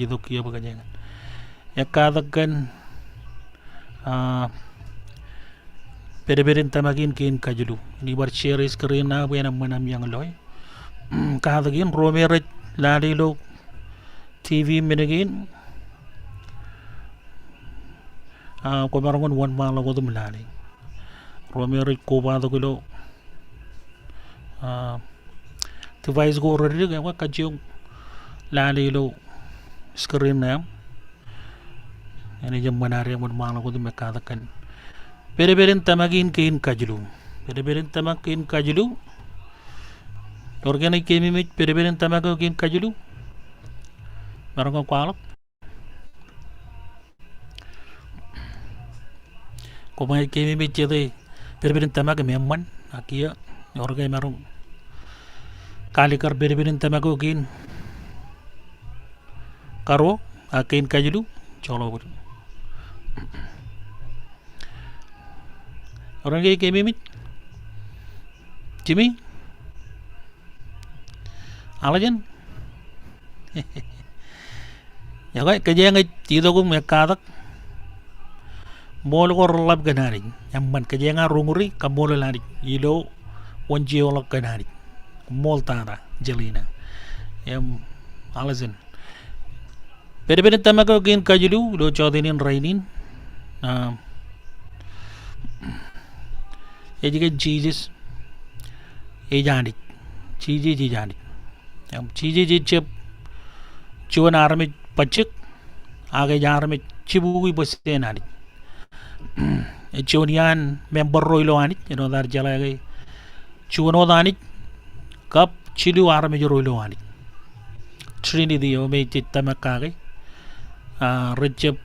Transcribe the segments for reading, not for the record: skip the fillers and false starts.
itu kia bagajangan ya kadakan pere-pere tamakin kin kajulu ni bar share screen na buena manam yang loy kadagin romere lari lo TV menagin ko marangon wan malo ko dum lari romere ko ba do kilo device go rede ga wa kajung lari lo screen na ini jam manari wan malo ko dum kadakan pere-pere tamakin kin kajulu pere-pere tamakin kajulu organic kemi mit pere-pere tamakin kajulu marang kwalok ko mai kemi mit jede pere-pere tamakin memman akia orgai marang kalikar pere-pere tamakin karo akin kajulu cholo orang kayak mimit Jimmy alajan ya kai kerja ngai tito ko me katak molo ko lab ganari yamman kerja nga runguri kamolo lari ilo wonjio lak ganari mol tara jelina yam alajan pede-pede tamako gin kajulu do chodinin rainin ये जगह चीज़ें ये जानी चीज़ें जी जानी हम चीज़ें जी जब चुन आर में पच्चीक आगे जार में चिबुगी बसते नानी ये चुनियान मेंबर रोइलो आनी ये नोदार जला गए चुनो दानी कब चिलु आर में जो रोइलो आनी ट्रेनी दियो में चित्ता में कागे रिचप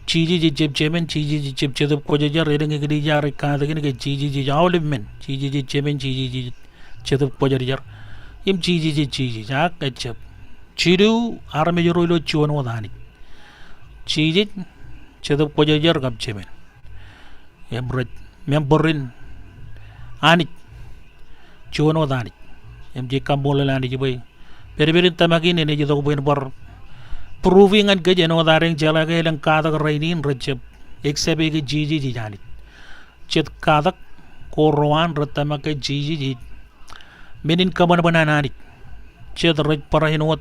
चीज़ी जी चिप चेमें चीज़ी जी चिप चेदब को जो जर रेंगे की जा रही कहाँ तक इनके चीज़ी जी जाओ लिमें चीज़ी जी चेमें चीज़ी जी चेदब को जर इम चीज़ी जाक कच्चब चिरू आर में जो रोइलो चुन वो दानी चीज़ी चेदब को जो जर कब चेमें इम रज में बर्रिन आनी चुन वो दानी इम जी कम बोले लानी जी भाई पेरे तमाकिन इन्हें जो तो कोई बर proving an gaje no daring jala ga lang kadak rainin rajab eksabe ge jiji ji jani chet kadak ko rowan ratama ke jiji ji menin kaman banana ni chet raj parahinot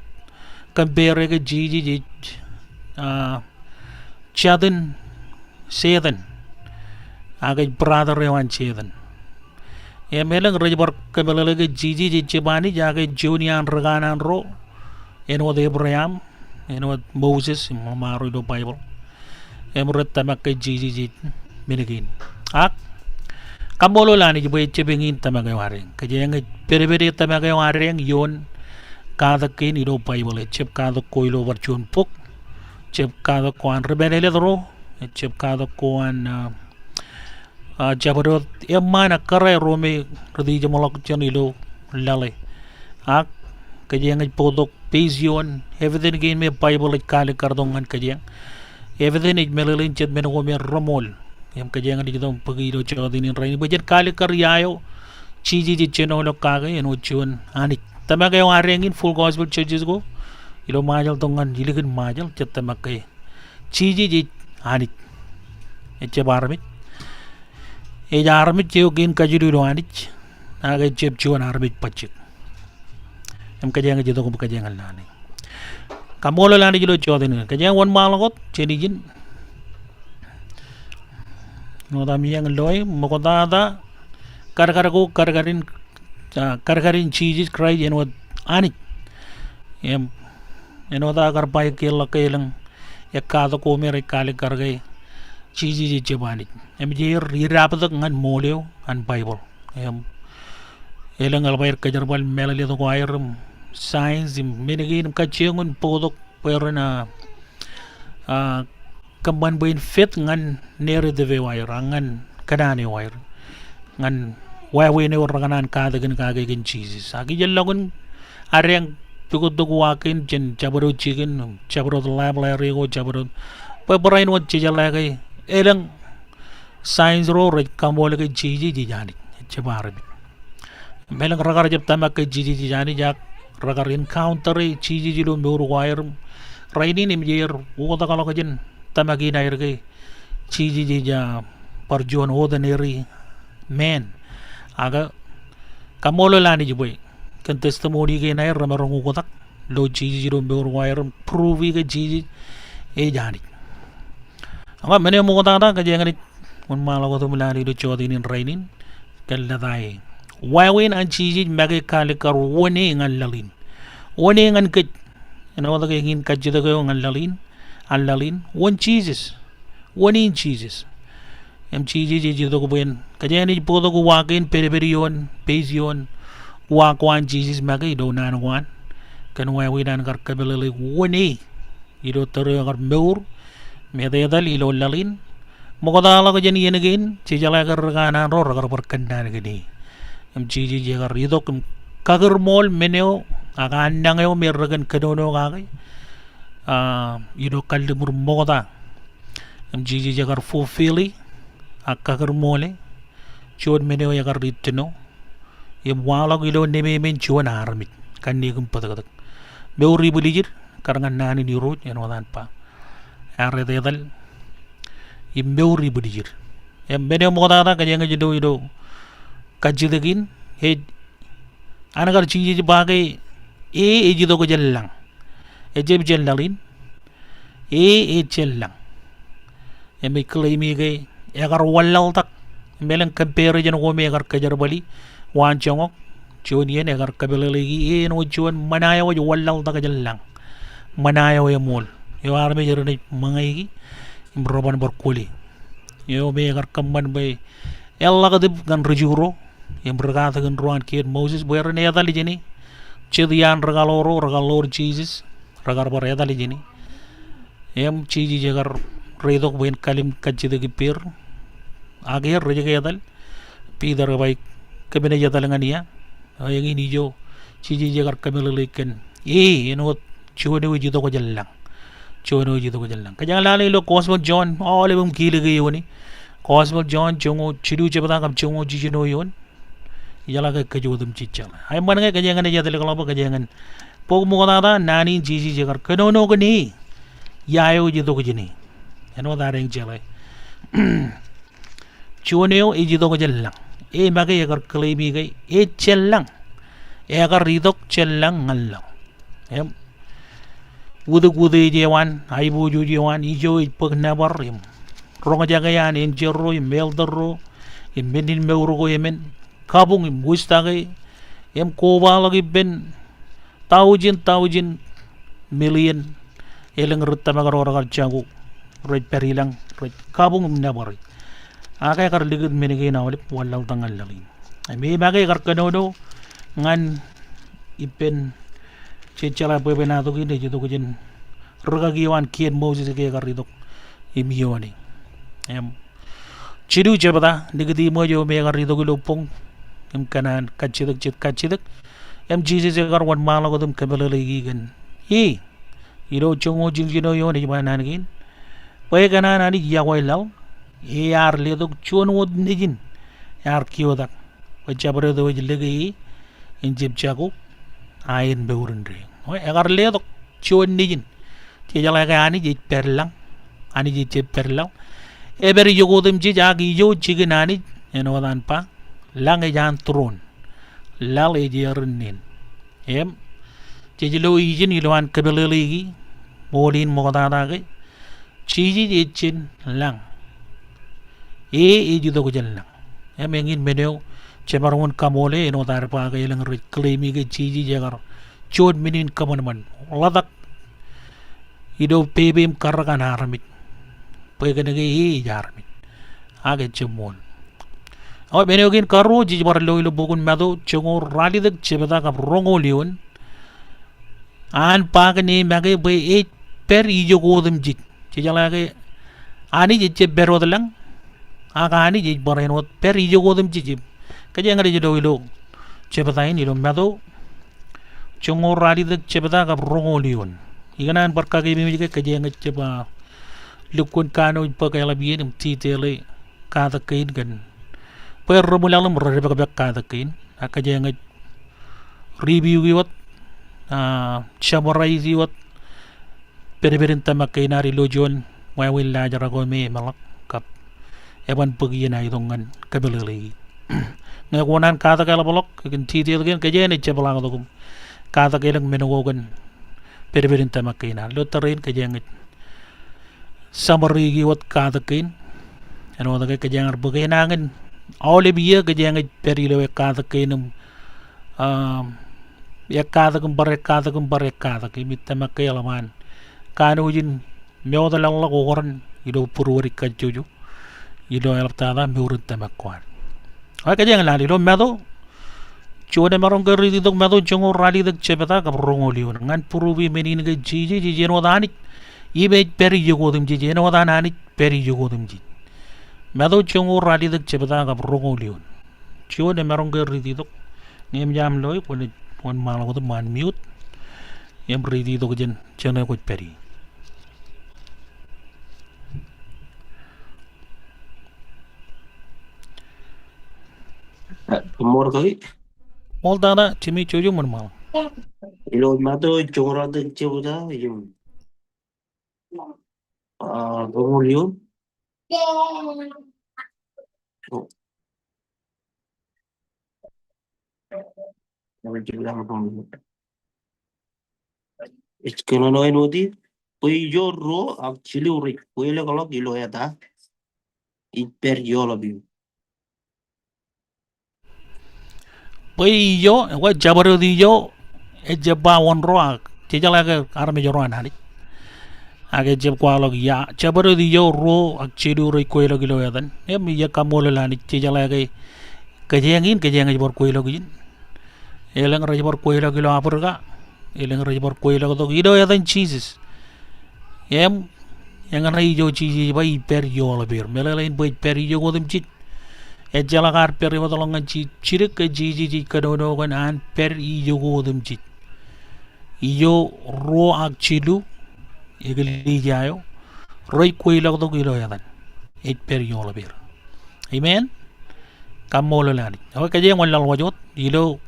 compare ge jiji ji chadan sedan age brother rewan chedan e melang raj bar kabela ge jiji ji chebani jage junior raganan ro eno de Abraham eno Moses mamaro do Bible emret tamak ke jiji minigin ak kamolo lani jibo chebengin tamak wareng kajeng pere-pere tamak wareng yon kada kin do Bible chep kada koilo warchun puk chep kada koan rebele dro chep kada koan jabarot emana kare rome rodi jamolok chanilo lale ak kajeng podok Pision, everything again me Bible like kalik kardongan kajang. Everything it melalin chet men ko me romol. Yam kajang di jitong pagiro chodin in rain. Bajan kalik karyayo. Chiji ji cheno lo kage eno chun anik. Tama kayo arengin full gospel churches go. Ilo majal tongan jilikin majal chet tama kayo. Chiji ji anik. Eche barmit. Eja armit cheo gin kajiru lo anik. Aga chep chuan armit pachik. हम कजेंगे जितो को कजेंगे लाने कमोलो लाने जिलो चौदह ने कजेंगे वन मालो को चेनी जिन नोदा मियांग लोय मकोदा दा करकरिन चीज़ क्राइज एनो आनी एम एनो दा कर पाए केला केलंग एक कादो को मेरे काले कर गए चीज़ चबानी एम जे रीराप तक ngन मोलियो अन बाइबल एम एलंग अलबायर कजरबल मेलले तो को आयरम science minigin kachengun podok perna kamban bain fit ngan nere de wire ngan kadane wire ngan wawe ne organan ka dagan ka gin cheese agi jellagun areng tugod wakin jen jabaro chicken jabaro lab la rego jabaro pa brain wat chijala gai elang science ro re kamol ke jiji ji jani chabar melang ragar jab tamak ke jiji ji jani jak ragar encounter chiji ji lo mur wire rainin im jer uta kalau kajen tamagi na irge chiji ja parjon ordinary man aga kamolo lani jiboy kan testimony ge na ramarong utak lo chiji ro beur wire prove ge chiji e jani aga mene mo kata ka jengani un malo ko tumlani do chodinin rainin kalladai wawin an chiji mage kale kar woni ngalalin woni ngan ke ina wada ke ngin kajida ko ngalalin alalin one Jesus woni Jesus em chiji ji do ko ben kajeni podo ko wakin periberion pesion wakwan Jesus mage do nan wan kan wawin an kar kabelele woni ido tero kar meur mededal ilo lalin mokodala ko jeni yenegin cijala kar kana ro kar perkendan gini em chiji jagar ridok kagar mol meneo aga andangeo mergen kedono kage ido kalde mur mokoda em chiji jagar fulfilli akagar mole chod meneo yagar ritno em wala ilo neme men chuan armit kanni kum padadak meuri bulijir karangan nani ni rot yan wadan pa are dedal im meuri bulijir em meneo mokoda ka jenga jido ido kajidagin he anagar chiji bagai ejido ko jellang ejeb jellalin jellang emi claimi ge agar wallal tak melang compare jen ko me agar kajar bali wan chongok chonien agar kabelegi no chon manaya wo wallal tak jellang manaya wo mol yo arme jerni mangai imroban berkuli yo me agar kamban bay ella kadib gan rejuro yang berkata dengan ruan kiat Moses buat ne ada lijeni cedian regalor Jesus regar ber ada lijeni em ciji jagar redok buat kalim kacida kipir agar reja adal pidar baik kebena jada lengania yang ini jo ciji jagar kamelelikan eno cuone uji to ko jallang kajangan lali lo Cosmo John ole bum kile ge yoni Cosmo John chongo chidu chebata kam chongo jijino yon jala ke kejodum cicala ay man nga kajangan ja tele kala kajangan pog mo kada nani jiji jagar kenono ko ni yayo jito ko jini eno dareng jala choneo e jito ko jallang e mage jagar klebi gai e chellang e agar ridok chellang ngallang em wudu jewan ay buju jewan ijo pag nabar em ronga jagayan en jerro meldero em menin meuro ko yemen kabung mustage em koba lagi ben thousand million eleng rutta magar ora jago red perilang red kabung nabari akay kar ligid menige na wala walal tangal lalin ay may bagay kar kanono ngan ipen cecala bebenato gini jito ko jen ragagiwan kien Moses ke kar ridok imiyoni em chidu jabada digdi mo jo me kar ridok lupong em kanan kachidak em Jesus jagar wan mala ko dum kabelegi gan iro chongo jilgino yo ni banan gin pay kanan ani yawai law yar ledok chon wod nijin yar kiodak wajabre do jilegi in jib jago ain beurendre o agar ledok chon nijin ti jala ga ani ji perlang ani ji che perlang eberi yogo dem ji jagi yo chiginani eno dan pa lang jan tron lal e jernin em jelo ijin ilwan kabelegi molin mogada ge chiji jechin lang e jido ko jallang em engin meneo chemarun kamole eno dar pa ge lang reclaimi ge chiji jagar chod minin kamon man ladak ido pebem karkan harmit pegene ge jarmit age chemon aw meneo gin karo jiji bar lo bukun mado chongo rali dak chebada kap rongo lion an pagni mage be e per ijo godum jit jala ge ani je berodalang aga ani je bareno per ijo godum jit kaje ngari do lo chebada ini lo mado chongo rali dak chebada kap rongo lion iganan barka ge mi ge kaje ngat cheba lukun kano pagala bien titele kada kain gan per romulang mereka kada kain akaje ngat review giwat samurai giwat Bedbed Tōmak na religion will la jarago me malak kap eban pagi na idongan kabelali ngakunan kata kala bolok kin titil gen kajen ichabalang dogum kata kelang menugogan Bedbed Tōmak na lotarin kajen summary gi wat kata kin ano da kajen arbugay nangin Olivia kajen perilo kata kinum kata kata kimit Tōmak alaman kanu jin mewda lalla goran ido purwari kajuju ido elaptada mewrut Tōmak ay kajen lali do medo chode marong gari di dog medo jongo rali dak chebeta kap rongoliun ngan purubi menin ga jiji no dani ibe peri jogodum jiji no dani peri jogodum ji medo jongo rali dak chebeta kap rongoliun chode marong gari di dog nem jam loy pon malago man mute yam ridi dog jen chene ko peri More kali. All dana chimi choju mun mal. Ilo mato chora de chora yum. Romulio. It's gonna know nodi. Poi yo ro actually uri. Poi le kalau kilo ya ta. It per yo labi. Poi yo wa jabaru di yo e jabba won ro chejala ga arme joran hani age jeb kwalog ya jabaru di yo ro ak chedu ro koilo gilo yadan em ya kamol lani chejala ga kajengin jabor koilo gin elang ra jabor koilo gilo apurga elang ra jabor koilo to gido yadan cheeses em yang ra yo cheese bai per yo la ber melalain bai per yo godum chit ejalagar per wadalongan chi chirik ka jiji kadono kan an per iyo godum chi iyo ro ak chilu egli jayo roi koilo to gilo yadan et per yo la ber amen kamolo lani o ka je mon lal wajot ilo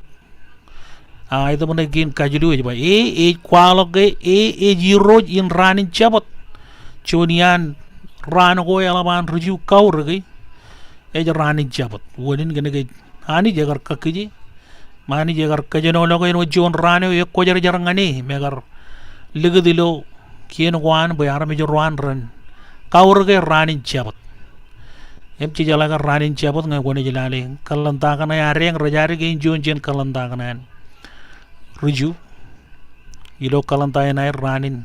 ito mo gin kajilu ba e kwalo ge e jiro in ranin chabot chonian rano ko yalaban ruju kaurgi eja rani jabat wodin gene ge ani jagar kakiji mani jagar kajeno logo en jon rani e ko jar jarangani megar ligdilo kien wan bayar me jorwan ran kaurge rani jabat em ci jalaga rani jabat ngai gone jilale kalanta kana ya reng rajari ge jon jen kalanta kana ruju ilo kalanta na ranin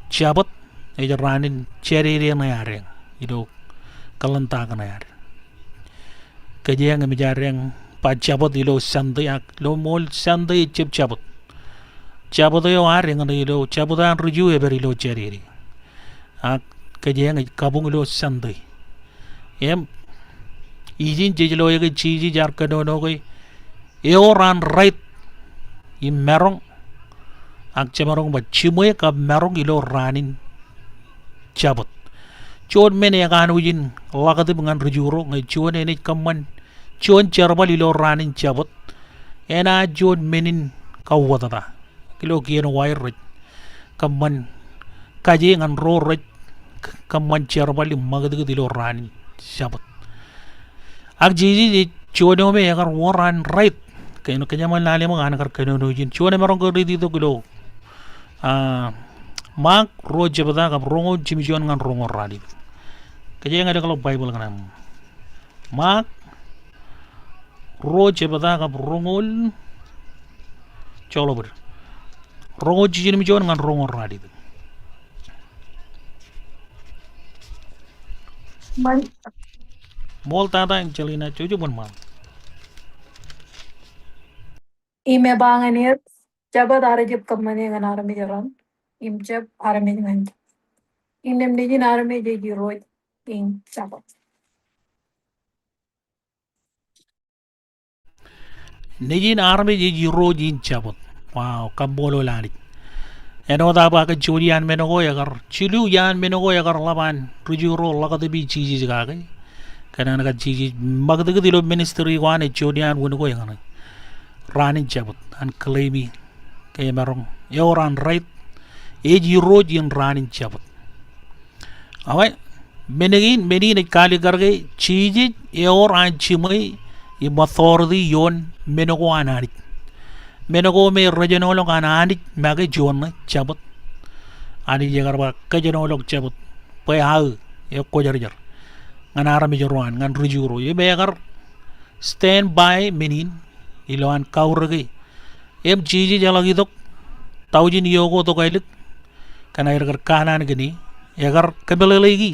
jabat eja ranin cherire na ya reng ilo kalanta kana ya kajeng mi jareng pa chabot ilo sande ak lo mol sande chip chabot yo areng no ilo chabot an ruju e beri lo cheriri ak kajeng kabung lo sande em izin jejlo ye chiji jar kado no goi e oran right im merong ak chemarong ba chimoy ka merong ilo ranin chabot chon mene kan ujin lagade bungan rujuro ngai chon ene kamman chon charbal ilo ranin chabot ena chon menin kawwata kilo kien wire kamman kaje ngan ro kamman charbal magade ilo ranin chabot ak jiji chono me yagar waran right kaino kanyaman lale mo kan kar kano ujin chon marong ko ridi to kilo mak ro jabada ka rongo jimijon ngan rongo radi kaya nga kalau Bible kanam mak ro jabada ka rongol cholo ber rongo jimijon ngan rongo radi mol tata yang celina cucu pun mal ime banganir jabad arajib kamane ngan arame jaran imjab arame ngan inem dijin arame jeji roy in jabad nejin arme jeji rojin chabot wow kambolo lani eno da ba ka julian menogo yagar chilu yan menogo yagar laban rujuro lagade bi chiji jaga kana naga chiji magde dilo ministry wane julian wono yagar ranin chabot an claimi kay marong yoran right eji roj in ranin chabat awai menegin kali garge chiji eor an chimai i mathordi yon menego ananit menego me rajanolog ananit mage jon chabat ani jegar ba kajanolog chabat pay hau e ko jar ngan arami jorwan ngan rujuro ye begar stand by menin iloan kaurage em chiji jalagi dok taujin yogo to kailik kana irgar kanan gini yagar kabelelegi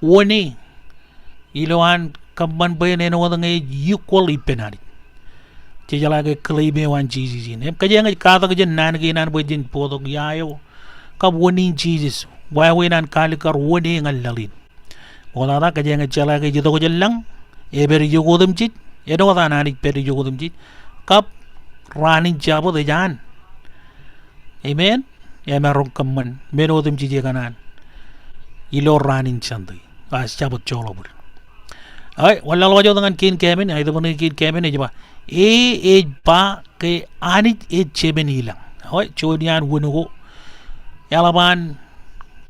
woni iloan kamban bayan eno wadange equal ipenari ci jalage klebe wan chiji nem kajenga kata kajen nan ge nan bojin podok yayo kab woni chiji way wenan kalikar woni ngalalin wala kajenga jalage jido jallang e beri yogodum chit eno wadanani beri yogodum chit kap ranin jabo de jan amen ya marong kamman menodum chiji kanan ilo ranin chandi as jabot cholobul ay wala lojo dengan kin kemen ay to kin kemen e ba e ba ke anij e cheben ilang hoy chodian wunugo yalaban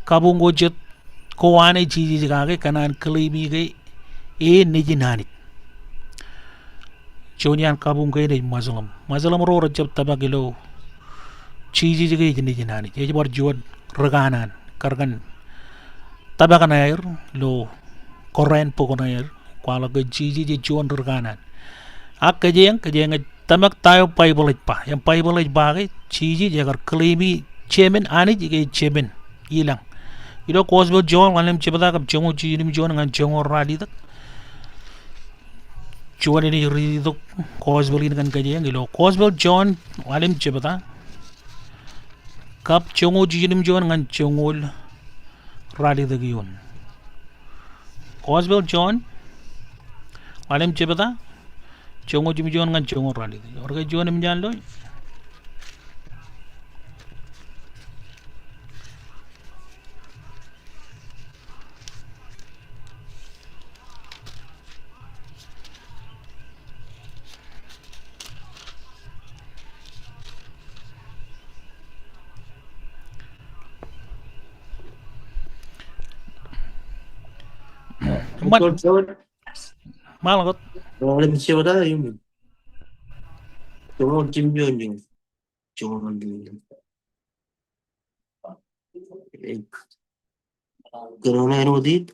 kabungo jet ko ane chiji ga kanan klimi ge e nijinani chodian kabung ge ne mazlam ro rajab tabagilo chiji ge nijinani e bar jod raganan kargan tabakan air lo koren pokon air kwala ge chiji je jon raganan ak kajeng tamak tayo paibol pa yang paibol ba ge chiji jagar klimi chemen ani ge chemen ilang ilo kosbel jon wanem chebada kap jongo chiji nim jon ngan jongo radi dak jon ni ri dok kosbel in kan kajeng ilo kosbel jon wanem chebada kap jongo chiji nim jon ngan jongol radi dak yon kosbel jon wanem chebada jongo jimi jon ngan jongo rali orga jonim jan loy malagot Orang siapa dah yang cuma Kim Jong yang cuma kerana ini mesti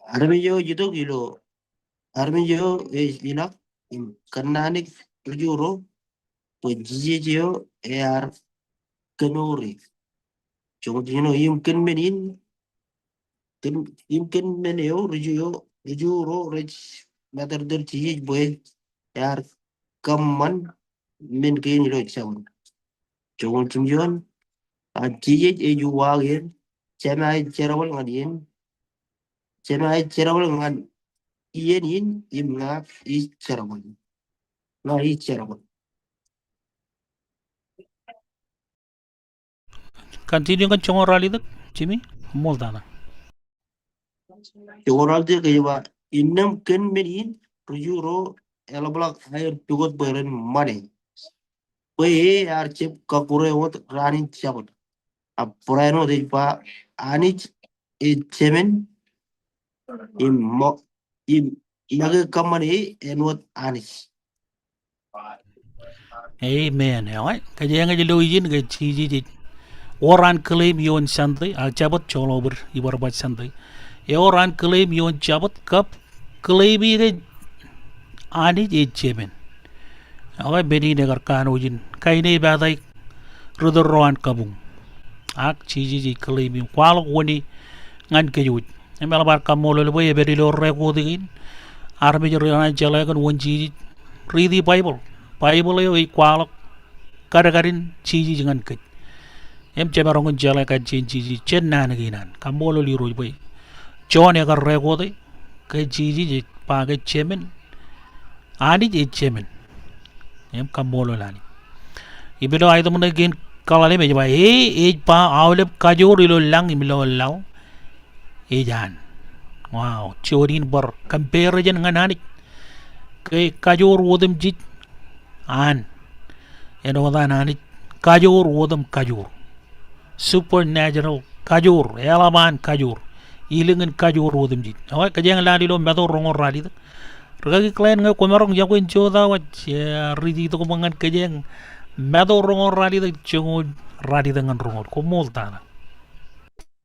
army jo gitu kilo army jo inak karena ni rujuro pejiji jo kenuri cuma jino yumkin meneo rujuro matter del chiji boy yar kamman min kini lo cham cuma cimjon chiji juwagin cemai cerawal ngadien cemai cerawal ngad ien imna cerawal na cerawal continue kan jongo rali dak jimi mol dana Orang dia kaya inam ken menin rujuro elablak air tugot beren mane Oye archip kakure wot rani chabot apurano de pa anich chemen im nage kamani enwot anich amen ay kajenga jelo yin ge chiji oran claim yon sandai a jabot cholober ibarbat sandai e oran claim yon jabot kap claim ge anij e chemen ay beni negar kanojin kaine badai rudorwan kabung ak chiji claim kwal woni ngan kayut emel bar kamolo le boye beri lo reko digin arme jero na jala kan wonji ridi bible yo kwal kadagarin chiji ngan kay em cebarong jala ka chiji chen nan ginan kamolo li roy boy chone ka reko de kay chiji pa ga chemen ani je chemen em kamolo lani ibelo ay mun gen kalale me ba e pa awle kajor ilo lang imlo law e jan wow chorin bar comparison nganani kay kajor wodem jit an eno wadanani kajor wodem kajor supernatural kajur elaman kajur ilingan kajur wodim jit awai kajang ladi lo meto rongor radi ta ragi klan nga komerong jakuin choda wat ridi to kumangan kajang meto rongor radi ta chungo radi dengan rongor komol ta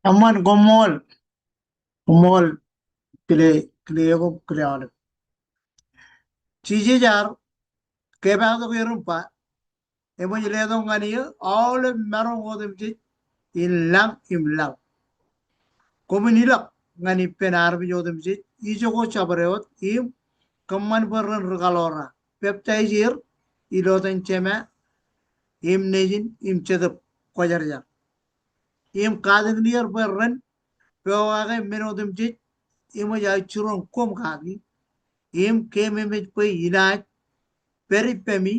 Aman gomol kile ko kile ale chije jar ke ba to ke rumpa e mo jile to ngani all mero ngodem ji imlang komunilak ngani penar bi jodem ji I jogo chabareot im kamman berren regalora peptizir iloten chema im nejin im chedep kojarja im kadeng nier berren pewage menodem ji im ja churon kom kagi im keme me pe ilaj peri pemi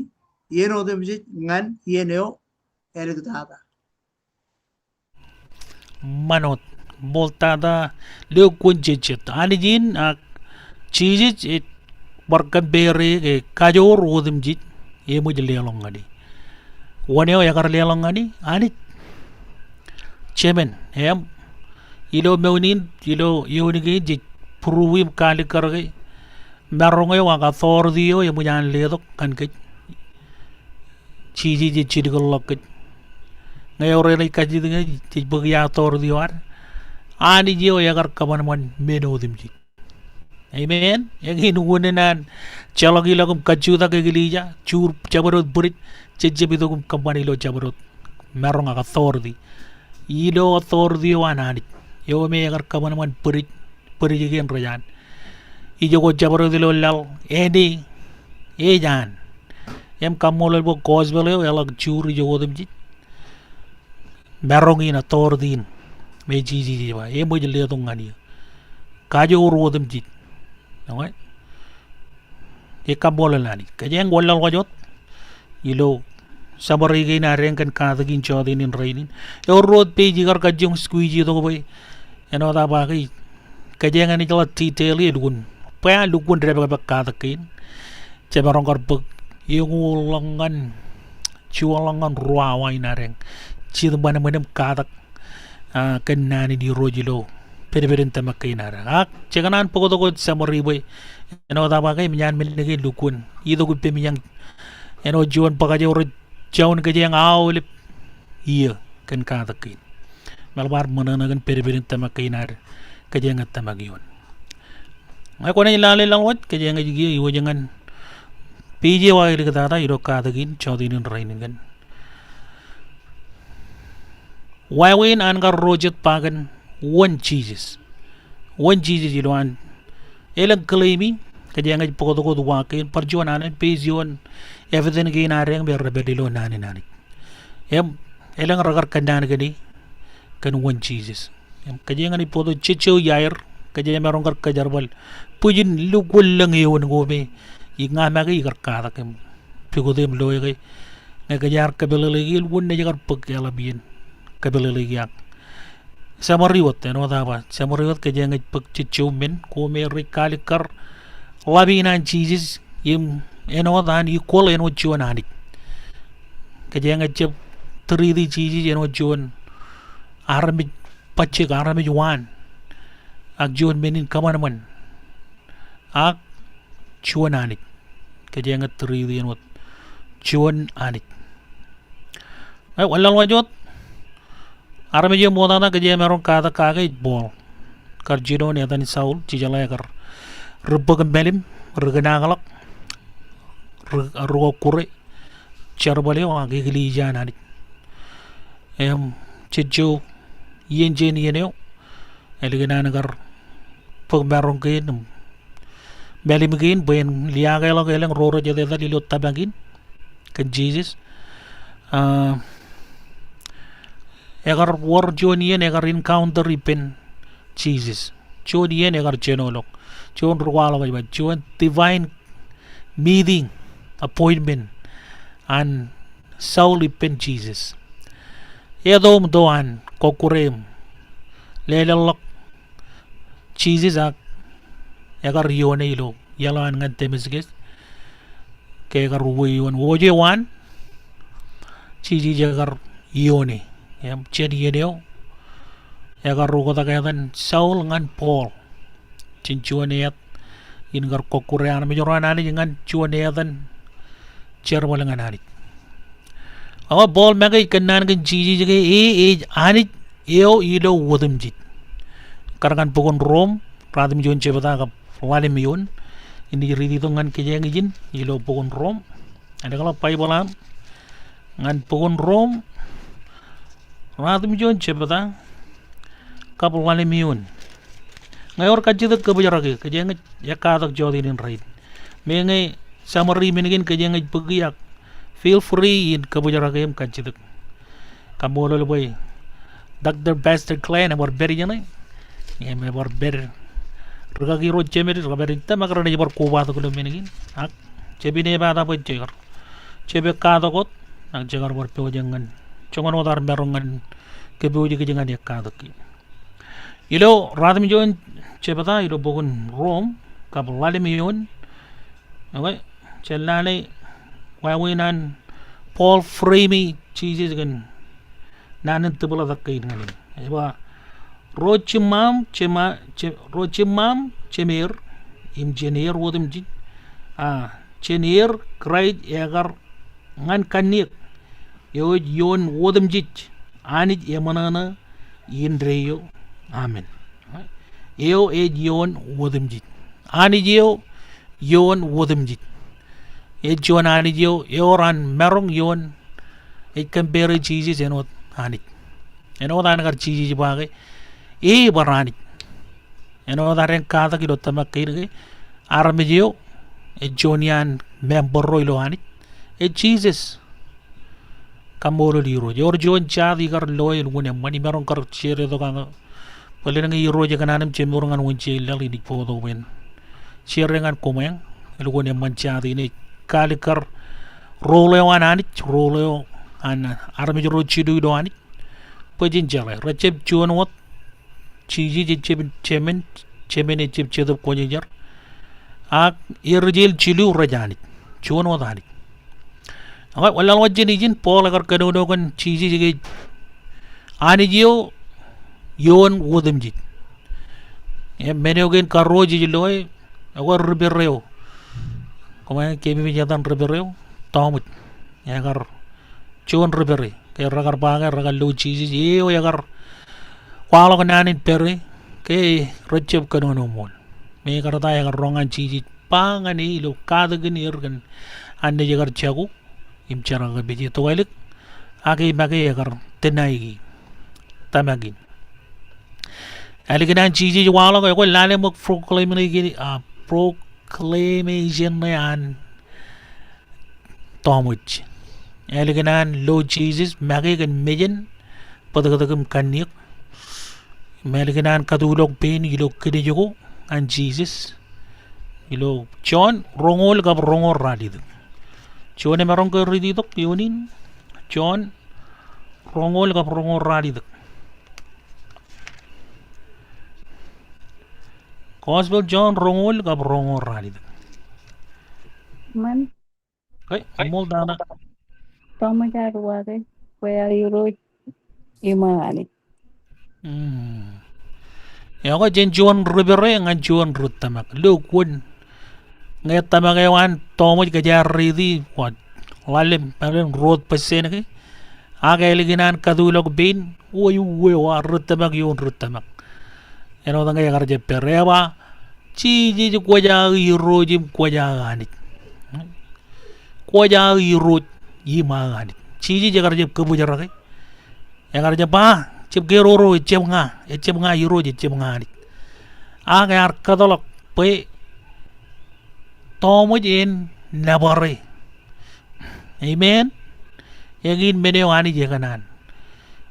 yenodem ji ngan yeneo elegdada manot boltada leo kunjechet anijin chiji barkan bere ke kajor wodim jit emo jele longani waneo yakar lelongani ani chemen em ilo meunin ilo yonigi jit pruwim kali karge marongo waka thordio emo jan ledok kan ke chiji jit chidgol lokket ngayore ni kaji dinga jit bagya thordio ar ani jio yakar kaman menodim jit amen yang hinugunan chalagi lagum kajuda ke gilija chur chabarot burit chejjebi dogum kampani lo chabarot merong aka thordi ilo thordi wanani yo me agar kaman man burit gen rajan ijo ko chabarot lo lal edi ejan em kamol bo cosbelo elag chur ijo godum ji merong ina thordin me ji wa e mo jele tongani kajo rodum ji Đúng cái cam bol lani kajang wala wajot ilo sabari gay na ren kan katagin chodin in rainin yo road page gar kajong squeegee to boy eno ta ba kai kajang ani jala detail lugun pa lugun reba ba katakin cebarong gar bug yung ulangan chualangan ruaway na ren chid ba naman katak kan nani di rojilo pere-pere tamak kay nara cekanan pokok ko samori boy eno ta ba kay minyan milnegi lukun ido ko pemiyang eno juan pakaje oro jaun kajang awlip iya kan katakin malbar mananagan pere-pere tamak kay nara kajang at tamak yun ay ko na ilalay lang wat kajang ay iwo jangan PJ wa ili katata iro katakin chodinin rainin kan wawin an ka rojet pagan one Jesus iluan elang claimi kaya nga pokok ko duwakin parjuan anan pezyon everything kay nareng ber rebelilo nani elang ragar kandan gani kan one Jesus kaya nga ni poto chicho yair kaya merong kar kajarbal pujin lugul lang yun gobe nga magi kar kata kem pigodem loy kay nga kaya kabelelegi won na jakar pagkalabien kabelelegi yak samariwat eno tapa samariwat kaya nga pagchichumen kome rikalikar labinan Jesus yim eno tan equal eno chuan anik kaya nga chep 3D Jesus eno chuan arami pachik arami juan ak chuan menin kamanaman ak chuan anik kaya nga 3D eno chuan anik ay walal wajot arame je modana ke je merong kata kage bol karjino ne tani saul cijala kar rubba melim rugana galak rugo kure charbale wa ge gili jana ni em chijo yenje ni eneo eligana nagar pag merong ke melim gen ben liaga lo geleng roro je de dali lot tabagin kan Jesus egar war jonien egar encounter ipen Jesus jonien egar chenolok jon ruwala ba jon divine meeting appointment an Saul ipen Jesus edom doan kokurem lelalok Jesus ak egar yone ilo yalan ngan temisges ke egar woyon woje wan Jesus egar yone chen yedeo agar ruko ta kadan Saul ngan Paul chin chuaniat in gar kokurean mi joran ani ngan chuaniatan cher wala ngan ani awa Paul magai kanan kan chiji jige e ani eo ilo wodum jit karakan pukon Rom radim jon chebata ka wale miyon ini ridi to ngan kejeng ijin ilo pukon Rom ada kalau pai bolam ngan pukon Rom radim jon chebata ka wale miyon ngayor kajida kebujarake kejeng ya katak jodinin raid menge samari menigin kejeng pegiak feel free in kebujarake em kajida kamolo boy Dr. Bastard Clan abor beri jana ya me bor ber ruga gi ro chemer ruga ber ta magra ne bor ko ba to menigin ak chebine ba da boy chegar chebe ka da got nak chegar bor pe jangan chongon odar merongan kebuji ke jangan ya ka ki ilo radmi jon chebata ilo bogun Rom ka bolale miyon okay chelale wawinan Paul Frame cheeses gan nanan tebula dakai ngani eba rochimam chemer engineer wodum ji engineer grade yagar ngan kanik yo yon wodum ji Anij yamanana yindreyo amen eo yon wodum ji Anij yon wodum ji jon Anij yoran merong yon compare cheeses enot Anij enot anagar cheeses bagay barani eno daren kada ki dottama kirge armejio jonian member roilo ani Jesus kamoro liro jor jon chadi gar loy ngune mani meron kar chere do kanga palen ngi ro je kananam chemur ngan wonche lali dik fodo wen chere ngan komeng elgone man chadi ne kalikar rolo wan ani rolo an armejo ro chidu do ani pejin jale recep jon wot chiji chemen chip chedo konyer ak irjil chilu rajani chuno dani awa wala wajin jin Paul agar kado kan chiji jige Anij yon wodem jit e menyogen karoji loy agar berreo koma kemi jatan berreo Tōmak agar chon berre ke ragar baga ragar lo chiji e agar walo kananin pere ke recep kanono mon me karata ya rongan chiji pangan ilo kada gani ergan ande jagar chagu imchara ga beji toilik age bage yagar tenai tamagin aliginan chiji walo ko lale mok proclamation an Tōmak aliginan lo cheeses mage gan mejen padagam kanik Melikinan katulog pain ilo kinijugo an Jesus ilo John rongol gab rongor radid John e merong ko rididok yunin John rongol gab rongor radid Gospel John rongol gab rongor radid Man, okay amol dana Tōmak arwade where you wrote imani. ya ko jen John ribere ngan John rutamak lo kun ngai tamagawan Tōmak ga jaridi wat walem palen road pasen ke aga eliginan kadulog bin woy wa rutamak yon rutamak eno danga yagar je perewa chiji ko ja iro jim ko ja ganit ko ja iro yima ganit chiji jagar je kabu jarake yagar je ba chip geroro ichem nga iro ichem nga ni aga ar kadolok pe Tōmak en nabare amen yagin meneo Anij kanan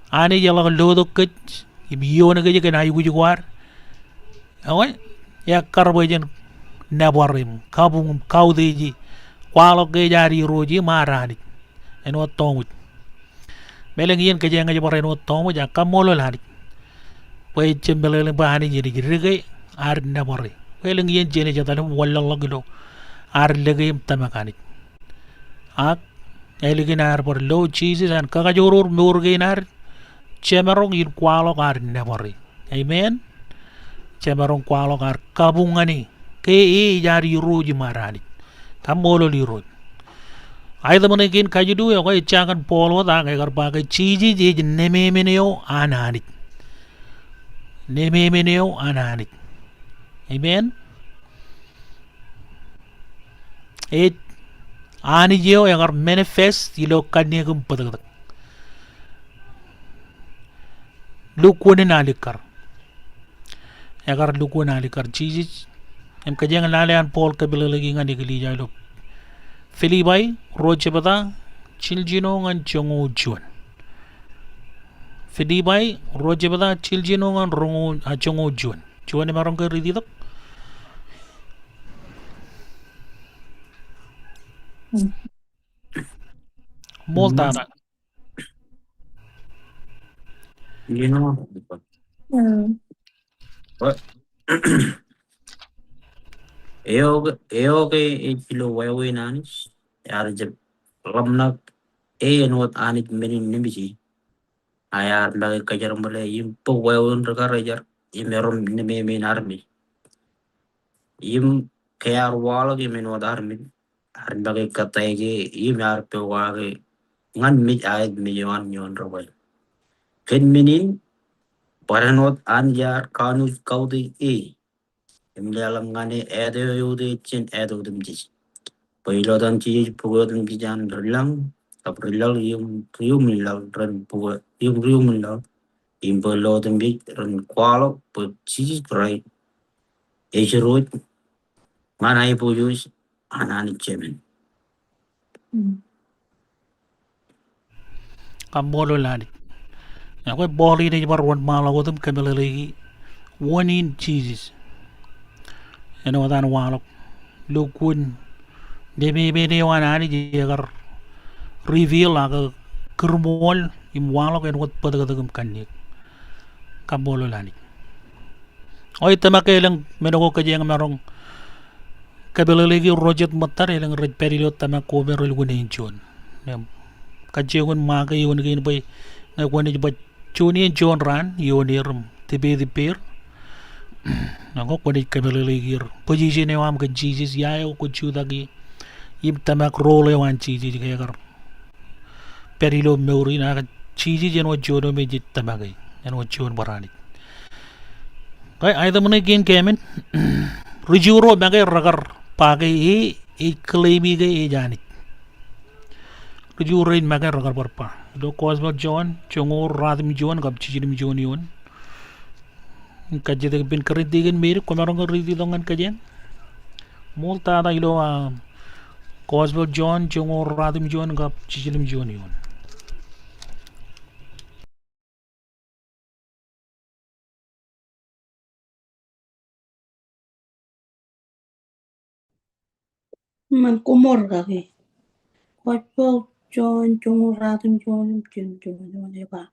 Anij yala lodo kech ibiyo na gaje kana yugo juwar awai ya karbojen nabarim kabung kaudeji walo ge jari roji marani eno Tōmak meleng yen kaje ngaje bare no Tōmak ja kamolo lari pe chembele ba Anij ji rige ar nabare meleng yen jene jatan walla lagdo ar legem tamakani ak eliginar por low cheeses and kakajoror murginar Cemerong in kwalokar nemori. Amen. Cemerong kwalokar kabungani. Ke jari ruji marani. Tamolo liroj. Aida menekin kajidu ya koi changan polo ta kai karpa kai chiji je neme meneo anani. Neme meneo anani. Amen. It Anijeo yang ar manifest ilo kanya kum patak. Lukune nalikar. Agar lukune nalikar chiji em kajang nalian Paul kabila lagi ngani kili jalo. Filibai roche bata chiljino ngan chongo juan. Filibai roche bata chiljino ngan rongo chongo juan. Juan ni marong ke ridi tak. Molta na. You know what? Eoge kilo wawe nanis. Yar jab ramnak enot anit menin nimiji. Ayar bagi kajar male yim po wawe nrakar ajar imerom nime min army. Yim kayar walo ki menot army. Ar bagi katayge yim yar pe wage ngan mit ayat milyon yon rawal. Ken menin paranot anjar kanus kaudi e. Imdalam ngane edo yude chin edo dimjis. Pailodan chi pugodin kijan rilang kaprilal yung milal ran pugod yung milal impelodin big ran kwalo put cheese right ejroit manai puyus anani chemen. Kambolo lani. Ako boli ni barwan malago tum kabila lagi. One in cheeses. Ano dan walok. Lukun. Demi bini wana ni jagar reveal aga kermol im walok en wat pada kata kanik. Kambolo lani. Oi tamake lang menogo kajeng marong kabila lagi rojet matar elang red perilot tamako merol gunin chon. Kajengun maga yun gin bay ngawani ba chuni John ran yonirum tibe di per nango kwani kabelaligir position e wam kan Jesus yayo ko chudagi yim tamak role wan chiji kayakar perilo meuri na chiji jeno jono me jit tamagay jeno chon barani kay ay damne gin kemen rujuro bagay ragar pagay e claimi gay e jani Jurin makan ragar berpa. Do Cosmo John, Chongor Radim John, Gab Chichim John Yon. Kajet bin kerit digan mir, komarong ridi dongan kajen. Multa da ilo Cosmo John, Chongor Radim John, Gab Chichim John Yon. Man kumor kaki. Kocho John Ratum John ba.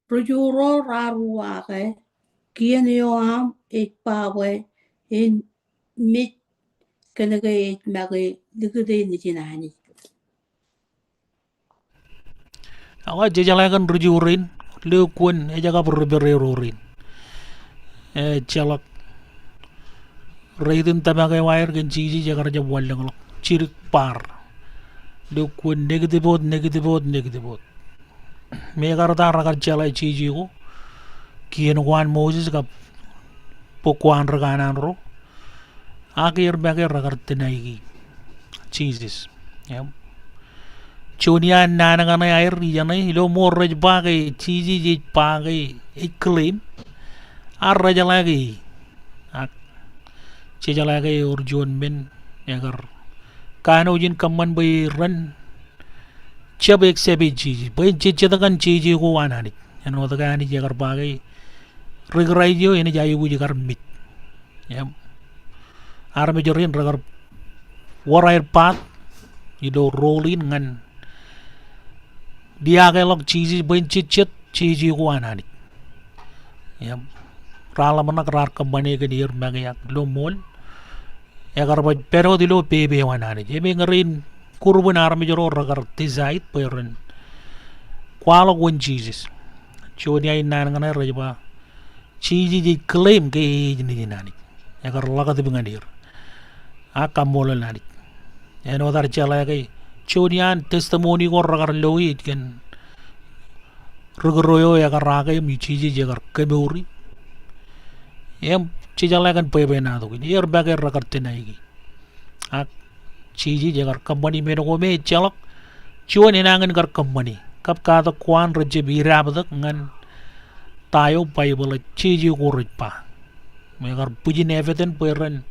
Rujuro raruwa kay. Kian yo am ik pawe in mit kanagay ik magay dikuday ni jinani. Awa jajalagan rujurin, leukun ejaga berbererorin. Celak Raidin tamagay wire kan chiji jagar jab walang lok chirik par. Leukun negative vote. Megar da ragar chalai chiji ko. Kian wan Moses ka pokwan raganan ro. Akhir bagay ragar tinaygi. Jesus. Yep. Chunian nanangan ay air yan ay ilo mo raj bagay chiji jit bagay iklim. Arraja lagi. Cijalagay urjun min yagar kano jin kaman bay ran chabek sebi chiji bay chichadagan chiji ko wanani ano tagani yagar bagay rigray yo ini jayu bu jagar mit yam arme jorin ragar waray pat ido rolling ngan dia log chiji bay chichet chiji ko wanani yam rala manak rar kambane ganir magayak lomol agar ba pero dilo bebe wanani jebe ngarin kurban army joro ragar tizait peron kwalo gon Jesus Choni ay nan ngana rajba. Chiji ji claim ke ni nani. Agar laga de bingadir. Akamola nani. Eno dar chala ke chonian testimony ko ragar lowi ken. Rugroyo agar raga mi chiji jagar kebeuri. Em chijala kan pebe na do. Yer bagar ragar tenai. Ak chiji jagar company me ko me chalak. Choni nangan gar company. Kap kata kwan raje birabdak ngan tayo Bible chiji ko pa. Megar pujin evident peran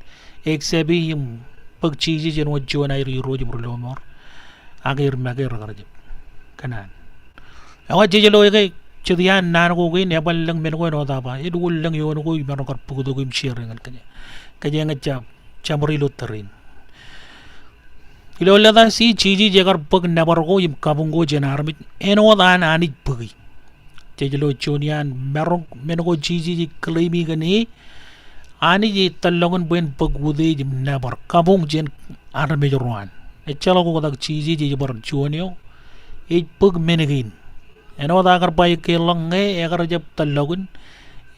eksebi yung pag chiji jeno Choni ay riro jibro mor. Agir magir ragar kanan. Awa chiji lo kay chedian nan ko gin yabal lang men ko no tapa. Idul lang yon ko meron kar pugudo ko sharing kanya. Kanya nga chamri lutarin. Ilo lada si chiji jagar pag nabar ko yung kabunggo janarmit eno dan Anij pagi. Jelo chonian merong mengo chiji claimi gani Anij talongon buen pagwude yung nabar kabung jen arme joruan. Echalo ko dag chiji jabar chonio pag menegin. Eno da agar bay kelang agar jab talongon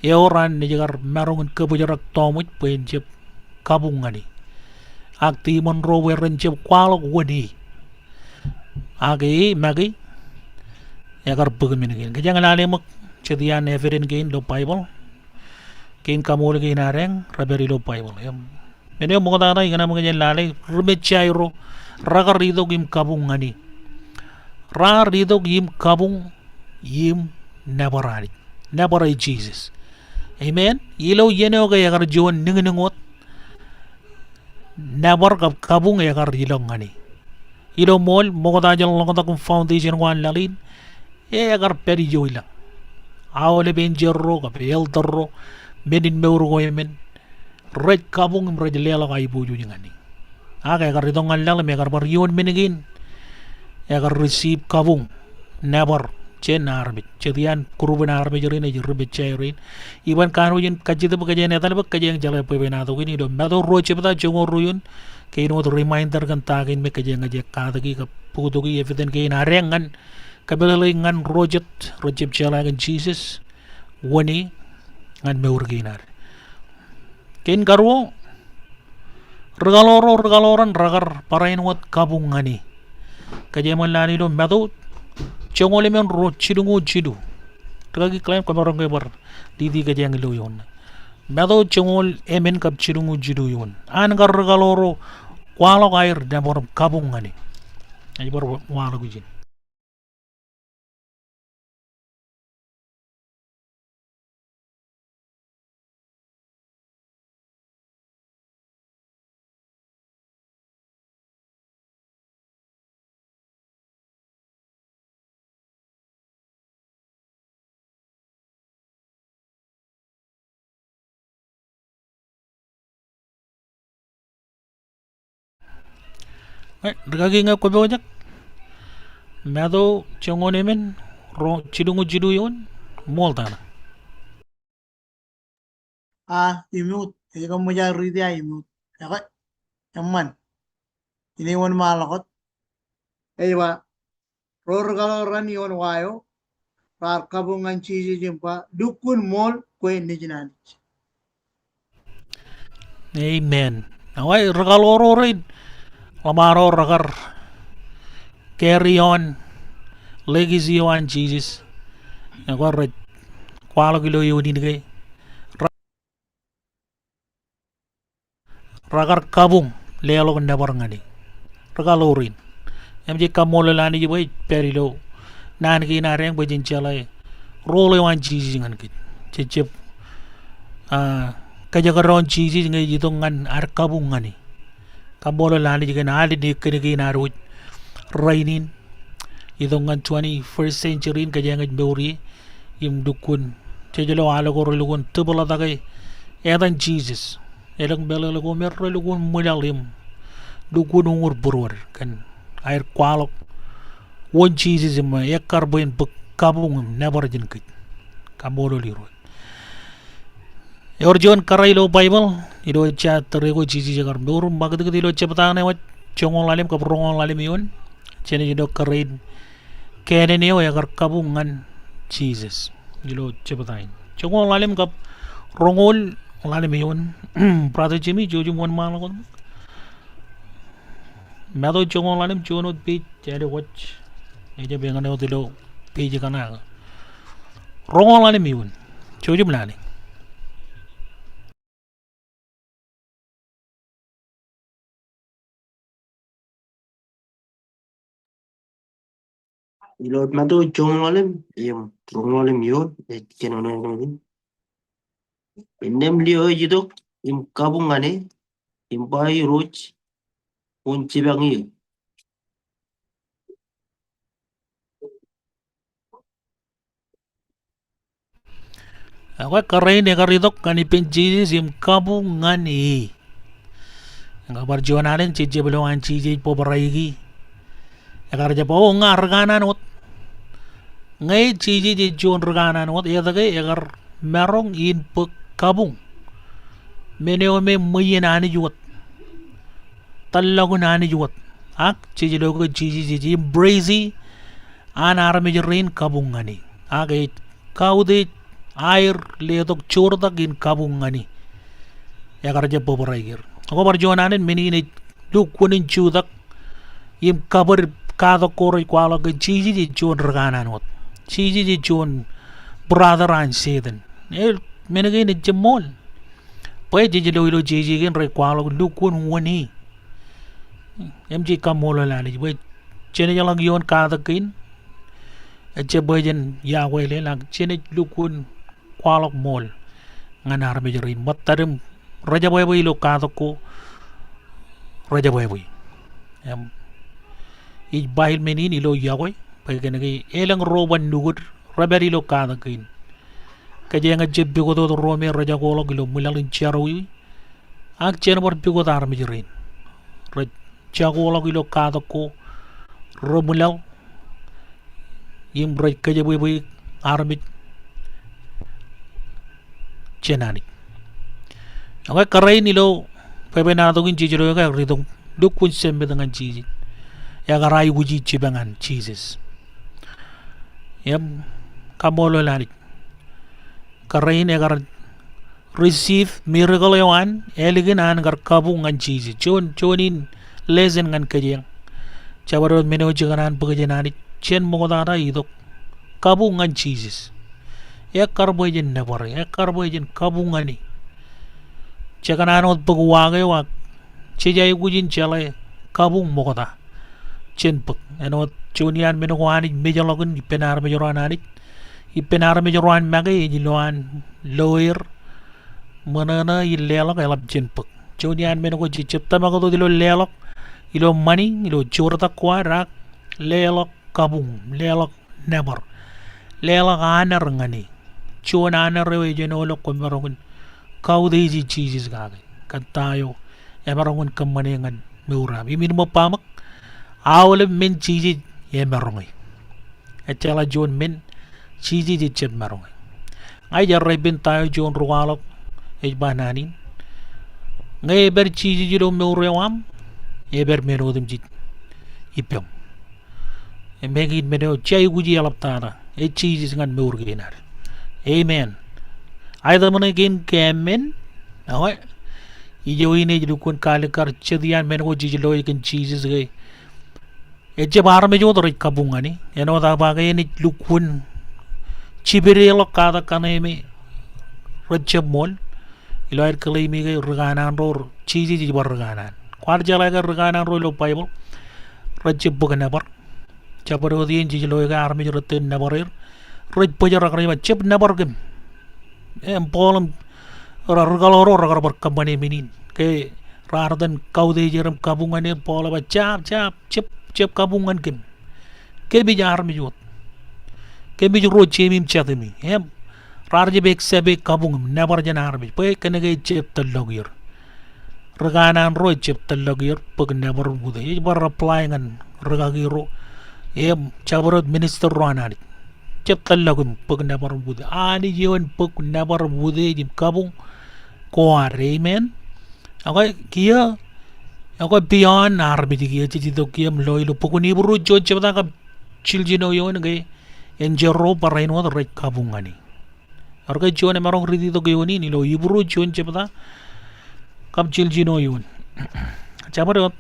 eoran ni jagar merong kebujarak tomut buen jab kabung gani. Akti monro weren jeb kwalok wadi agi magi agar bugmin gin kajang lali mak chedian everin gain lo Bible gain kamol gain areng raberi lo Bible yam mene mo ta na igana mo ganyan lali rumechairo ragar rido gim kabung ngani ra rido gim kabung yim never Jesus amen ilo yeno ga agar jon ningingot never kabung agar ilong ngani ilo mol mo ta jang long ta kum foundation wan lalin agar peri jo ilang awle ben jerro ka pel torro benin meuro ko yemen red kabung red lela ka ibuju ngani aga agar idong ngal me agar bar yon menigin agar receive kabung never chen armit chedian kuruben arme jerin e jirbe chairin iban kanu yin kajide ba kajen etal ba kajen jale pe bena to gini do mado ro chebta jongo ruyun ke no reminder kan tagin me kajen ngaje kadagi ka puto gi evident ke na rengan kabelele ngan rojet rojeb jala kan Jesus woni ngan meur ginar ken garwo regaloran ragar parain wat kabung ngani kajeman lani do mado chongole men ro chidungu chidu tagi claim ko barang bar didi ka jang lo yon mado chongol emen kap chidungu chidu yon an gar galoro kwalo gair dabor kabung ngani ay bor wala gujin Regagi nga ko bojak mado chongol emen ro chidungu chidu yon moltana imut ikaw mo dyan ridi ay imut okay yaman iniwan malakot aywa rorgaloran yon wayo rar kabungan chiji jimpa dukun mol kwen ni jinan amen awai regaloro rin lamaro ragar carry on legacy on Jesus agor kwalo kilo yoni nigay ragar kabung lelo kan dabar ngani regalorin MJ kamolo lani jiboy perilo nan ki na reng bajin chalay rolo wan Jesus ngan kit chechep kajagaron Jesus ngay jitong ngan ar kabung ngani kamolo lani jiga na ali ni kinigi na ruj rainin itong ngan 21st century kajang beuri im dukun chejelo alo ko rulukun tubala tagay edan Jesus elang belalo ko mer rulukun mulalim dukun ungur burur kan air kwalok won Jesus ma yakar boyen kabung never jin kit kamolo liro Yorjon Karailo Bible ilo cha terego Jesus jagar dur magad ilo chepta ne wat chongol lalim ka prongol lalim yon chene jido karain kene neo yagar kabungan Jesus ilo cepatain chongo lalim kap rongol lalim yon brother Jimmy jojo mon mal ko mado chongo lalim chono page jare watch eje bengane otilo page kana rongol lalim yon jojo mlani Ilot matu chongolim yum rongolim yun chenonolim inem lio jidok im kabungane im bai roch un chibangi ako karay ne karidok kani penji sim kabungani nga barjuananen chije belongan chije pobaraygi agar jabo nga arganan ot ngay chiji ji jon rganan ot yadagay agar merong in pek kabung meneo me muyin ani juot talagun ani juot ak chiji logo chiji ji embrace an arme rin kabung ani agay kaude air ledok chordak in kabung ani agar jabo baraygir ako barjuananen menini lukunin chudak im kabar kada koray kwala ga chiji ji jon rganan ot chiji ji jon brother an seden menagay ni jamol pwede jiji lo ilo chiji gin ray kwala lukun wani mg kamolo lani pwede chene jalang yon kada kin eche boyen yawe le lag chene lukun kwala mol nganar me rin matarim raja boy boy lo kada ko raja boy boy i bahil menin ilo yagoy pagka nagay elang roban nugur rabari lo kada kin kaya nga jebbi ko to rome raja ko lo ilo mulalin charawi ak chen bor bigo tar mi rin raja ko lo ilo kada ko romulal yim raj kaya boy boy armit chenani okay karay nilo pepenado kin jijiro ka ritong dukun sembe dengan jiji yagaray wuji chibangan Jesus yam kamolo lani karain agar receive miracle yawan eligin an gar kabungan Jesus chonin lezen ngan kajeng chabarot meno jaganan pagajanani chen mogodara idok kabungan Jesus ek karboyjen never ek karboyjen kabungani chagananot pagwagay wag chijay wujin chalay kabung mogoda chen pag ano chunian menukuhan medjalogun ipenar medjoran anit ipenar medjoran magay jiloan lawyer manana ilelok elap chen pag chunian menuko chichipta magado dilo lelok ilo money ilo churta kwa rak lelok kabung lelok never lelok anar ngani chun anar rewe jenolo kumarogun kaudeji cheeses gagay kantayo emarogun kamane ngan meuram imin mo pamak awle men chiji ye merongoy etela jon men chiji ji chep merongoy ay jarray ben tayo jon ruwalok e bananin ngay ber chiji ji do meurewam e ber menodim ji ipem e megin meno chay guji alaptana e chiji ngan meurginar amen ay da man again kemen awa ijoine ji dukun kalikar chedian mengo ji loy ken chiji gay eje bar me jo dori kabungani eno da bagay ni lukun chibirelo kada kaneme rajab mol iloir kalay mi gay raganan ror chiji ji bar raganan kwar jala ga raganan ro lo bible rajab bugana bar chabaro dien ji lo ga armi jo ten nabarir raj pojar rakari ma chep nabar gem em polam ragaloro ragar bar kabane minin ke rardan kaude jeram kabungane pola ba chap chep kabungan ke bi jar mi jot ke bi ro chemim chatemi em rarje bek sebe kabungam never janar mi pe kenege chep talogir raganan ro chep talogir pag never bude e bar reply ngan ragagiro em chabarot minister ronani chep talogum pag never bude ani jeon pag never bude jim kabung ko amen okay kia ako beyond army diya chichi to kiyam loylo pukuni buru jo chebda ka chiljino yon gay enjero paraino red kabungani Arka chuan emarong ridi to gayoni nilo Hebrew chuan chepata kap chiljino yun. Chamarot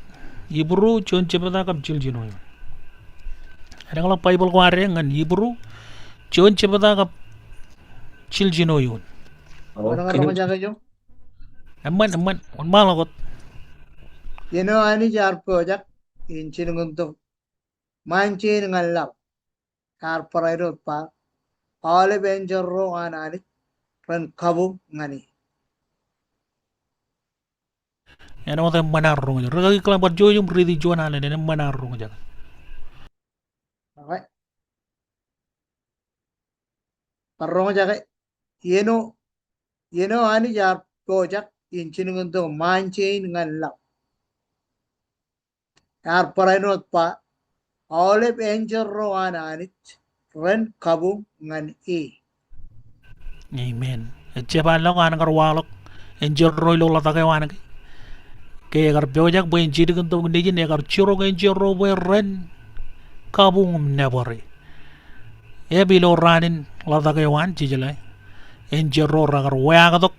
Hebrew chuan chepata kap chiljino yun. Ada kalau Bible ko are ngan Hebrew chuan chepata kap chiljino yun. Parang ano ka dyan? Aman on malakot. Yeno ani jar project in chinungunto. Manchin ngalap. Kar parairo pa. All benjero anani. Ran kabu ngani. Ano mo tayo manarong dyan. Ragagi kala bat jo yung ridi jo na alin. Ano manarong dyan. Okay. Parang jaga. Yeno ani jar project in chinungunto. Manchin ngalap. Kar parairo pa. All benjero anani. Ran kabu ngani. Amen. At siya pa lang ka nakarwalok. Enjor roy lo lata kayo anak. Kaya kar piyojak bo yung chiri kanto kundi jin. Kar chiro kayo chiro bo ren. Kabung nebari. E bilo ranin lata kayo an. Chijilay. Enjor ro rakar waya katok.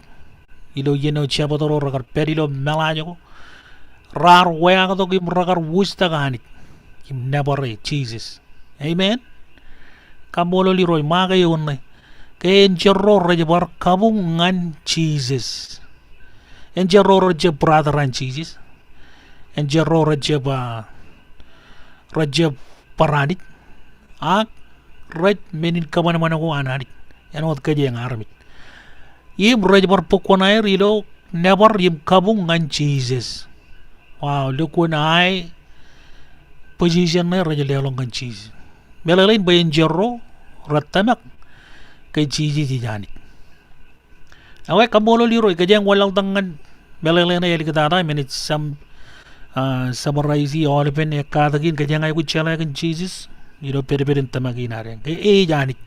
Ilo yeno siya pa toro rakar perilo melanyo ko. Rar waya katok yung rakar wusta kahanit. Yung nebari. Jesus. Amen. Kamolo liroy mga kayo na. Kaya enjero raja bar kabungan Jesus. Enjero raja brother an Jesus. Enjero raja paranit. Ak raj menin kaman mana ko ananit. Yan wat kaja yang aramit. Yim raja bar pukwanay rilo never yim kabungan Jesus. Wow, look when I position na raja lelong kan Jesus. Melalain ba enjero ratamak. Kay Gigi Janit. Away kamolo liroy kajang walang tangan belele na yali katara minit summarize all of it katagin kajang ay kuchala kan Jesus yiro perin tamagin are kay Janit.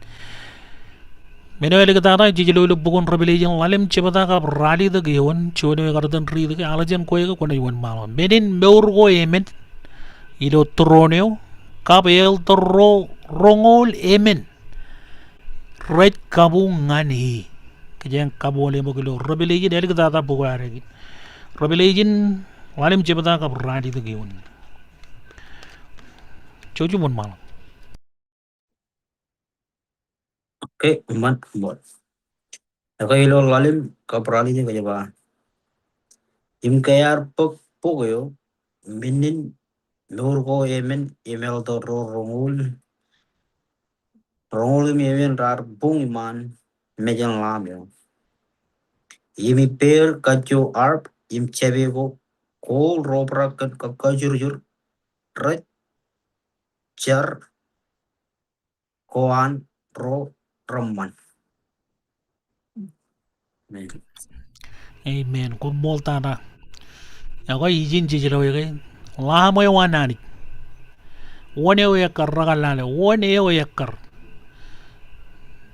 Meno yali katara Gigi lolo bukon revelation lalim chepata ka rally the giyon chone garden ri the alajan koy ko na yon malo menin meurgo emen yiro troneo kapel tro rongol emen red kabungani kajang kabole mo kilo revelation dahil katata bukware revelation walim chepata ka radi to giyon choju mon mal Okay, man bot. Nakailo lalim kaprali niya kaya ba? Im kayar po kayo minin lor ko emen email to rongul emen rar bung iman mejan lam yo. Imi per kacho arp im chebe ko kol ropra kan kajur red char koan ro ramman. amen kun molta na ako ijin jijilo yake la mo wanani one yo yakar ragalale one yo yakar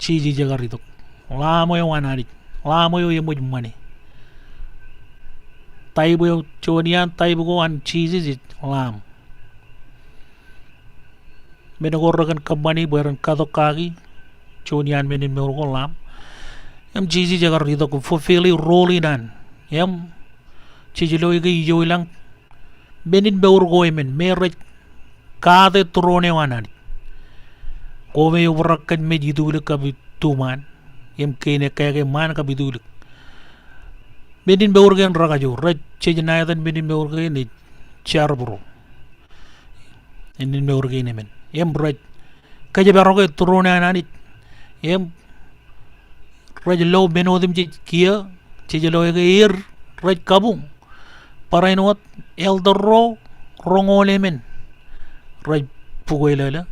chiji jagarito la mo wanani la mo yo yemuj mani taibo yo chonian taibo ko an chiji lam menogorragan kabani beran kadokagi chonian menin meurgo lam em chiji jagarito ko fulfilling role nan em chijilo yake yo lang menin meurgo emen meret kade trone wanani kome yo barakan me jidul kabi tuman em kene kage man kabi dul menin beurgen ragajo raj chejnayatan menin beurgen ni charbro menin beurgen men em raj kaje baroge trone anani em raj lo benodim kia chejlo ir raj kabung parainot eldorro rongolemen raj pugoylala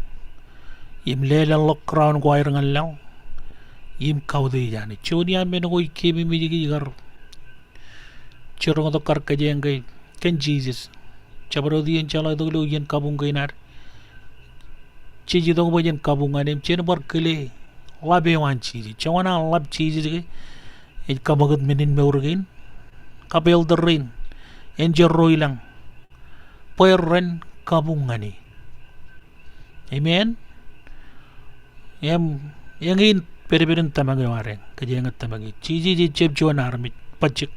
im lelan lo crown ko ayr ngalaw im kawde yani chonian men ko ikemi mi jigi gar chiro to kar kajeng kay ken Jesus chabro dien chala to lo yen kabung kay nar chiji to bo yen kabung anem chen bar kele labe wan chiji chawana lab chiji ke it kabagat menin meurgin kapel derrin enjero ilang poeren kabung ngani amen em yang in Peribirin tamagi wareng kajengat tamagi chiji chip juan army pachik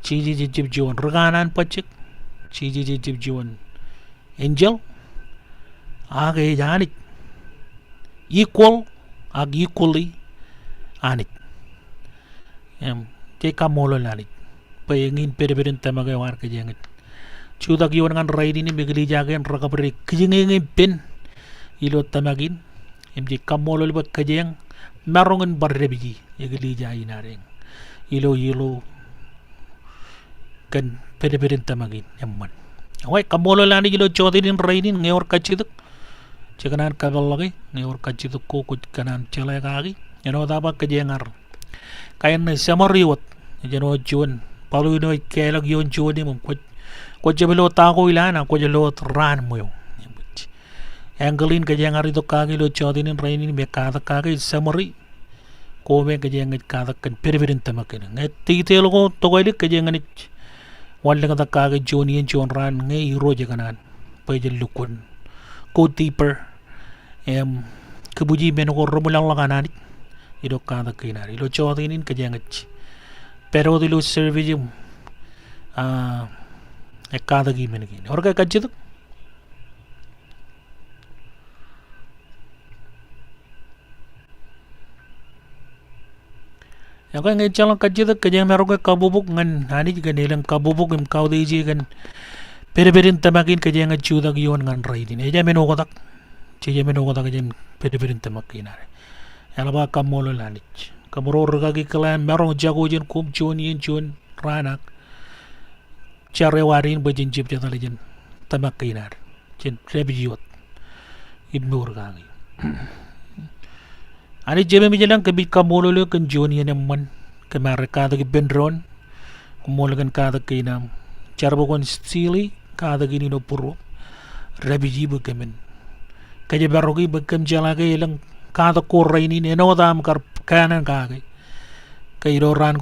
chiji chip juan raganan pachik chiji chip juan angel age janit equal ag equally anit te kamolo lanit payengin peribirin tamagi war kajengat chudak yuan ngan raidi ni bigli jagen rakabri kijingin pin ilo tamagin emji kamolo libat kajeng marongan barrebiji yagli jayi nareng ilo kan peribirin tamagin yamman awai kamolo lani ilo chodin raidin ngeor kachiduk chekanan kabalagi ngeor kachiduk ko kanan chelagagi yano daba kajengar kayan samariwat jeno juan palu no kelag yon jodi mum ko jebelo tago ilana ko jelo ran moyo Angelin kajengar itu kagi lo chodin rainin be kada kagi samari ko be kajengat kada kan peribirin tamakin ngai titelo ko togoilik kajenganit walla kada kagi joni en jon ran ngai roje kanan pajel lukun go deeper kebuji ben ko romulang langanit ido kada kinari lo chodin kajengat pero dilo servicium kada gi menegin orga kajit Yang kan ngejalan kaji tu kerja mereka kabubuk ngan Anij kan hilang kabubuk kau deji kan peribirin tamakin kerja ngeju tak yuan ngan raidin eja menokotak cija menokotak kerja peribirin tamakin are elaba kamolo Anij kamuro ragagi kalian merong jago jen kum joni jon ranak care warin bajin jip jata lejen tamakin are jen rebijiot ibnu ragagi Anij jebe mijalang kabit kamolo lo kan joni man kamara kada ki bendron kumolo kan kada kinam charbo kon stili kada gini no puro rabiji bukemen kaje barogi bukem jalage ilang kada ko raini ne no dam kar kanan kage kairo ran